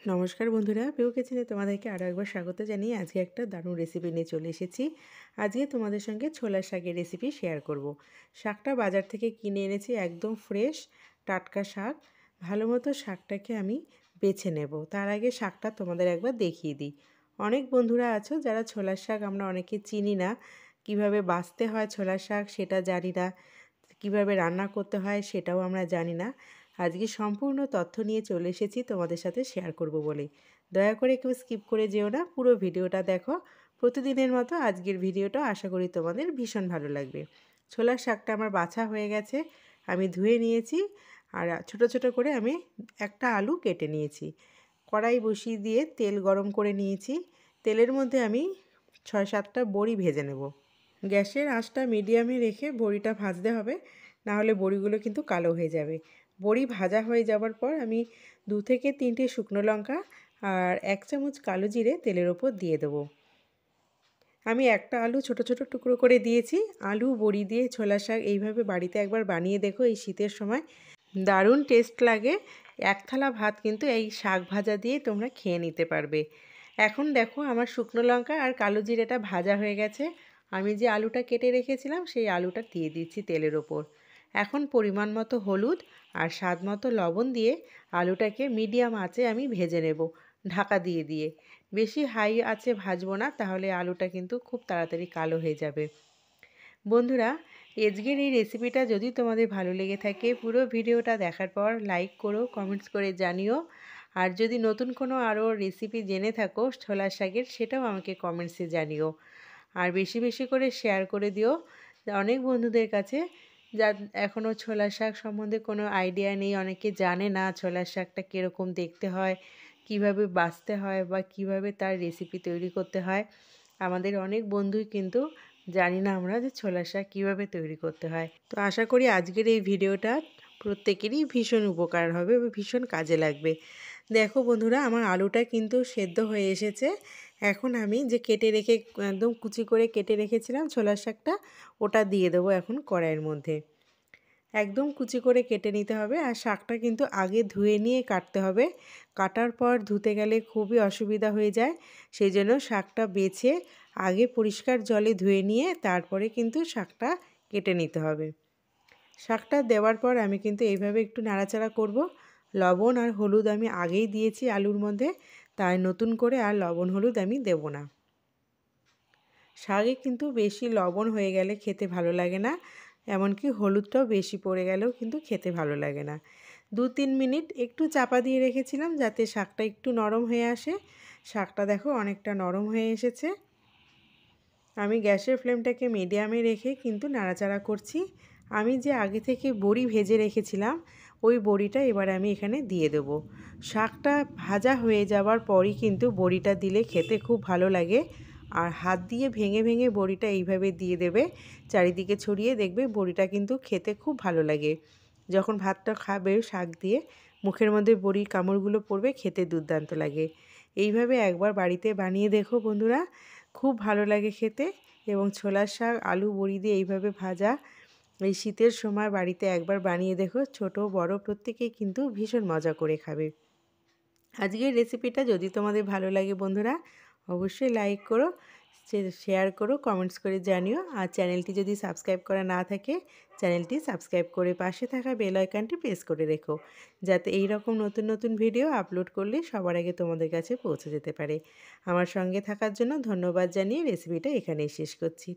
নমস্কার বন্ধুরা, পিউ কিচেনে তোমাদেরকে আরও একবার স্বাগত জানিয়ে আজকে একটা দারুণ রেসিপি নিয়ে চলে এসেছি। আজকে তোমাদের সঙ্গে ছোলার শাকের রেসিপি শেয়ার করব। শাকটা বাজার থেকে কিনে এনেছি, একদম ফ্রেশ টাটকা শাক। ভালো মতো শাকটাকে আমি বেছে নেব। তার আগে শাকটা তোমাদের একবার দেখিয়ে দিই। অনেক বন্ধুরা আছো যারা ছোলার শাক আমরা অনেকে চিনি না, কিভাবে বাছতে হয় ছোলার শাক সেটা জানি না, কিভাবে রান্না করতে হয় সেটাও আমরা জানি না। আজকে সম্পূর্ণ তথ্য নিয়ে চলে এসেছি তোমাদের সাথে শেয়ার করব বলে। দয়া করে কেউ স্কিপ করে যেও না, পুরো ভিডিওটা দেখো। প্রতিদিনের মতো আজকের ভিডিওটা আশা করি তোমাদের ভীষণ ভালো লাগবে। ছোলার শাকটা আমার বাছা হয়ে গেছে, আমি ধুয়ে নিয়েছি। আর ছোট ছোট করে আমি একটা আলু কেটে নিয়েছি। কড়াই বসিয়ে দিয়ে তেল গরম করে নিয়েছি। তেলের মধ্যে আমি 6-7টা বড়ি ভেজে নেব। গ্যাসের আঁচটা মিডিয়ামে রেখে বড়িটা ভাজতে হবে, না হলে বড়িগুলো কিন্তু কালো হয়ে যাবে। বড়ি ভাজা হয়ে যাওয়ার পর আমি 2 থেকে 3টে শুকনো লঙ্কা আর 1 চামচ কালো জিরে তেলের ওপর দিয়ে দেবো। আমি একটা আলু ছোট ছোট টুকরো করে দিয়েছি। আলু বড়ি দিয়ে ছোলার শাক এইভাবে বাড়িতে একবার বানিয়ে দেখো, এই শীতের সময় দারুণ টেস্ট লাগে। এক থালা ভাত কিন্তু এই শাক ভাজা দিয়ে তোমরা খেয়ে নিতে পারবে। এখন দেখো আমার শুকনো লঙ্কা আর কালো জিরেটা ভাজা হয়ে গেছে। আমি যে আলুটা কেটে রেখেছিলাম সেই আলুটা দিয়ে দিচ্ছি তেলের ওপর। এখন পরিমাণ মতো হলুদ আর স্বাদ মতো লবণ দিয়ে আলুটাকে মিডিয়াম আঁচে আমি ভেজে নেব, ঢাকা দিয়ে দিয়ে। বেশি হাই আঁচে ভাজবো না, তাহলে আলুটা কিন্তু খুব তাড়াতাড়ি কালো হয়ে যাবে। বন্ধুরা, আজকের এই রেসিপিটা যদি তোমাদের ভালো লেগে থাকে, পুরো ভিডিওটা দেখার পর লাইক করো, কমেন্টস করে জানিও। আর যদি নতুন কোনো আরও রেসিপি জেনে থাকো ছোলার শাকের, সেটাও আমাকে কমেন্টসে জানিও। আর বেশি বেশি করে শেয়ার করে দিও অনেক বন্ধুদের কাছে, যা এখনও ছোলার শাক সম্বন্ধে কোনো আইডিয়া নেই, অনেকে জানে না ছোলার শাকটা কীরকম দেখতে হয়, কিভাবে বাছতে হয় বা কিভাবে তার রেসিপি তৈরি করতে হয়। আমাদের অনেক বন্ধুই কিন্তু জানি না আমরা যে ছোলার শাক কীভাবে তৈরি করতে হয়। তো আশা করি আজকের এই ভিডিওটা প্রত্যেকেরই ভীষণ উপকার হবে বা ভীষণ কাজে লাগবে। দেখো বন্ধুরা, আমার আলুটা কিন্তু সেদ্ধ হয়ে এসেছে। এখন আমি যে কেটে রেখে একদম কুচি করে কেটে রেখেছিলাম ছোলার শাকটা, ওটা দিয়ে দেবো এখন কড়াইয়ের মধ্যে। একদম কুচি করে কেটে নিতে হবে। আর শাকটা কিন্তু আগে ধুয়ে নিয়ে কাটতে হবে, কাটার পর ধুতে গেলে খুবই অসুবিধা হয়ে যায়। সেই জন্য শাকটা বেছে আগে পরিষ্কার জলে ধুয়ে নিয়ে তারপরে কিন্তু শাকটা কেটে নিতে হবে। শাকটা দেওয়ার পর আমি কিন্তু এইভাবে একটু নাড়াচাড়া করব। লবণ আর হলুদ আমি আগেই দিয়েছি আলুর মধ্যে, তাই নতুন করে আর লবণ হলুদ আমি দেব না। শাকে কিন্তু বেশি লবণ হয়ে গেলে খেতে ভালো লাগে না, এমনকি হলুদটাও বেশি পড়ে গেলেও কিন্তু খেতে ভালো লাগে না। 2-3 মিনিট একটু চাপা দিয়ে রেখেছিলাম যাতে শাকটা একটু নরম হয়ে আসে। শাকটা দেখো অনেকটা নরম হয়ে এসেছে। আমি গ্যাসের ফ্লেমটাকে মিডিয়ামে রেখে কিন্তু নাড়াচাড়া করছি। আমি যে আগে থেকে বড়ি ভেজে রেখেছিলাম ওই বড়িটা এবার আমি এখানে দিয়ে দেব। শাকটা ভাজা হয়ে যাওয়ার পরই কিন্তু বড়িটা দিলে খেতে খুব ভালো লাগে। আর হাত দিয়ে ভেঙে ভেঙে বড়িটা এইভাবে দিয়ে দেবে, চারিদিকে ছড়িয়ে, দেখবে বড়িটা কিন্তু খেতে খুব ভালো লাগে। যখন ভাতটা খাবে শাক দিয়ে মুখের মধ্যে বড়ির কামড়গুলো পড়বে, খেতে দুর্দান্ত লাগে। এইভাবে একবার বাড়িতে বানিয়ে দেখো বন্ধুরা, খুব ভালো লাগে খেতে। এবং ছোলার শাক আলু বড়ি দিয়ে এইভাবে ভাজা এই শীতের সময় বাড়িতে একবার বানিয়ে দেখো, ছোট বড় প্রত্যেকেই কিন্তু ভীষণ মজা করে খাবে। আজকের রেসিপিটা যদি তোমাদের ভালো লাগে বন্ধুরা, অবশ্যই লাইক করো, শেয়ার করো, কমেন্টস করে জানিও। আর চ্যানেলটি যদি সাবস্ক্রাইব করা না থাকে, চ্যানেলটি সাবস্ক্রাইব করে পাশে থাকা বেল আইকনটি প্রেস করে রেখো, যাতে এই রকম নতুন নতুন ভিডিও আপলোড করলে সবার আগে তোমাদের কাছে পৌঁছে যেতে পারে। আমার সঙ্গে থাকার জন্য ধন্যবাদ জানিয়ে রেসিপিটা এখানেই শেষ করছি।